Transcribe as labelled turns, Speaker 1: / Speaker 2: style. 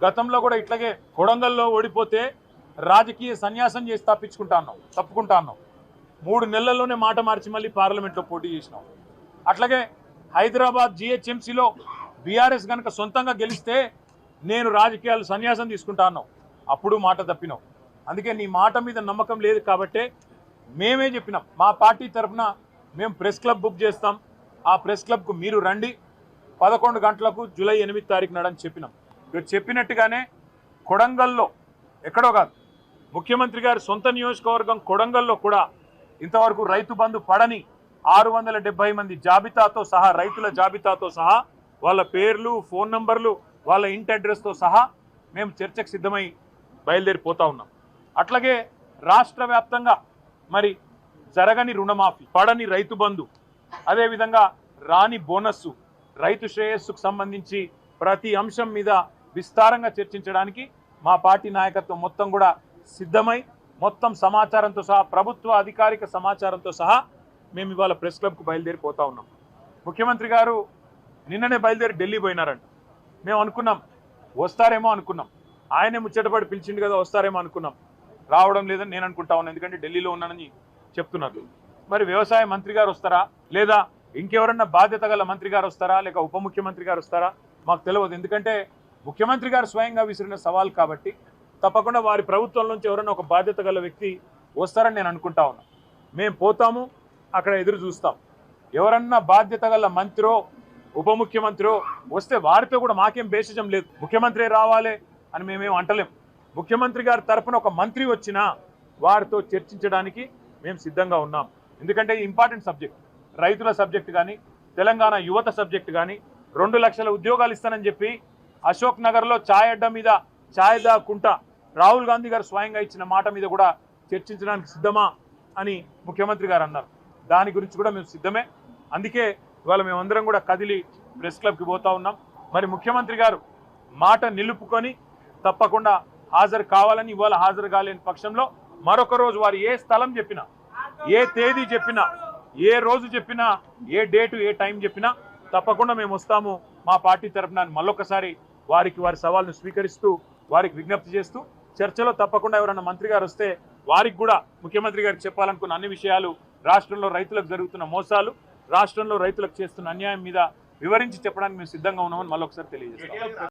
Speaker 1: గతంలో కూడా ఇట్లాగే కొడంగల్లో ఓడిపోతే రాజకీయ సన్యాసం చేసి తప్పుకుంటాను 3 నెలల్లోనే మాట మార్చి మళ్ళీ పార్లమెంట్లో పోటీ చేసినాం. అట్లాగే హైదరాబాద్ జిహెచ్ఎంసీలో బీఆర్ఎస్ కనుక సొంతంగా గెలిస్తే నేను రాజకీయాలు సన్యాసం తీసుకుంటాను, అప్పుడు మాట తప్పినాం. అందుకే నీ మాట మీద నమ్మకం లేదు కాబట్టే మేమే చెప్పినాం, మా పార్టీ తరఫున మేము ప్రెస్ క్లబ్ బుక్ చేస్తాం, ఆ ప్రెస్ క్లబ్కు మీరు రండి 11 గంటలకు జూలై 8 తారీఖు నాడని చెప్పినాం. మీరు చెప్పినట్టుగానే కొడంగల్లో ఎక్కడో కాదు, ముఖ్యమంత్రి గారి సొంత నియోజకవర్గం కొడంగల్లో కూడా ఇంతవరకు రైతు బంధు పడని 670 మంది జాబితాతో సహా, రైతుల జాబితాతో సహా, వాళ్ళ పేర్లు, ఫోన్ నంబర్లు, వాళ్ళ ఇంటి అడ్రస్తో సహా మేము చర్చకు సిద్ధమై బయలుదేరిపోతా ఉన్నాం. అట్లాగే రాష్ట్ర వ్యాప్తంగా మరి జరగని రుణమాఫీ, పడని రైతు బంధు, అదేవిధంగా రాని బోనస్సు, రైతు శ్రేయస్సుకు సంబంధించి ప్రతి అంశం మీద విస్తారంగా చర్చించడానికి మా పార్టీ నాయకత్వం మొత్తం కూడా సిద్ధమై మొత్తం సమాచారంతో సహా, ప్రభుత్వ అధికారిక సమాచారంతో సహా మేము ఇవాళ ప్రెస్ క్లబ్కు బయలుదేరిపోతా ఉన్నాం. ముఖ్యమంత్రి గారు నిన్ననే బయలుదేరి ఢిల్లీ పోయినారంట. మేము అనుకున్నాం వస్తారేమో అనుకున్నాం, ఆయనే ముచ్చటపడి పిలిచిండు కదా వస్తారేమో అనుకున్నాం. రావడం లేదని నేను అనుకుంటా ఉన్నాను, ఎందుకంటే ఢిల్లీలో ఉన్నానని చెప్తున్నారు. మరి వ్యవసాయ మంత్రి గారు వస్తారా, లేదా ఇంకెవరన్నా బాధ్యత గల మంత్రి గారు వస్తారా, లేక ఉప ముఖ్యమంత్రి గారు వస్తారా మాకు తెలియదు. ఎందుకంటే ముఖ్యమంత్రి గారు స్వయంగా విసిరిన సవాల్ కాబట్టి తప్పకుండా వారి ప్రభుత్వం నుంచి ఎవరైనా ఒక బాధ్యత గల వ్యక్తి వస్తారని నేను అనుకుంటా ఉన్నా. మేము పోతాము, అక్కడ ఎదురు చూస్తాం. ఎవరన్నా బాధ్యత గల మంత్రో ఉప ముఖ్యమంత్రో వస్తే వారితో కూడా మాకేం బేసిజం లేదు, ముఖ్యమంత్రి రావాలి అని మేమేం అంటలేం. ముఖ్యమంత్రి గారి తరఫున ఒక మంత్రి వచ్చినా వారితో చర్చించడానికి మేము సిద్ధంగా ఉన్నాం. ఎందుకంటే ఇంపార్టెంట్ సబ్జెక్ట్, రైతుల సబ్జెక్ట్ కానీ, తెలంగాణ యువత సబ్జెక్ట్ కానీ, 2 లక్షల ఉద్యోగాలు ఇస్తానని చెప్పి అశోక్ నగర్లో ఛాయ్ అడ్డా మీద ఛాయ్ దాక్కుంటా రాహుల్ గాంధీ గారు స్వయంగా ఇచ్చిన మాట మీద కూడా చర్చించడానికి సిద్ధమా అని ముఖ్యమంత్రి గారు అన్నారు. దాని గురించి కూడా మేము సిద్ధమే. అందుకే ఇవాళ మేమందరం కూడా కదిలి ప్రెస్ క్లబ్కి పోతా ఉన్నాం. మరి ముఖ్యమంత్రి గారు మాట నిలుపుకొని తప్పకుండా హాజరు కావాలని, ఇవాళ హాజరు కాలేని పక్షంలో మరొక రోజు వారు ఏ స్థలం చెప్పినా, ఏ తేదీ చెప్పినా, ఏ రోజు చెప్పినా, ఏ డేటు ఏ టైం చెప్పినా తప్పకుండా మేము వస్తాము. మా పార్టీ తరఫున మళ్ళొకసారి వారి సవాల్ను స్వీకరిస్తూ, వారికి విజ్ఞప్తి చేస్తూ, చర్చలో తప్పకుండా ఎవరైనా మంత్రి గారు వస్తే వారికి కూడా ముఖ్యమంత్రి గారికి చెప్పాలనుకున్న అన్ని విషయాలు, రాష్ట్రంలో రైతులకు జరుగుతున్న మోసాలు, రాష్ట్రంలో రైతులకు చేస్తున్న అన్యాయం మీద వివరించి చెప్పడానికి మేము సిద్ధంగా ఉన్నామని మళ్ళొకసారి తెలియజేస్తాం.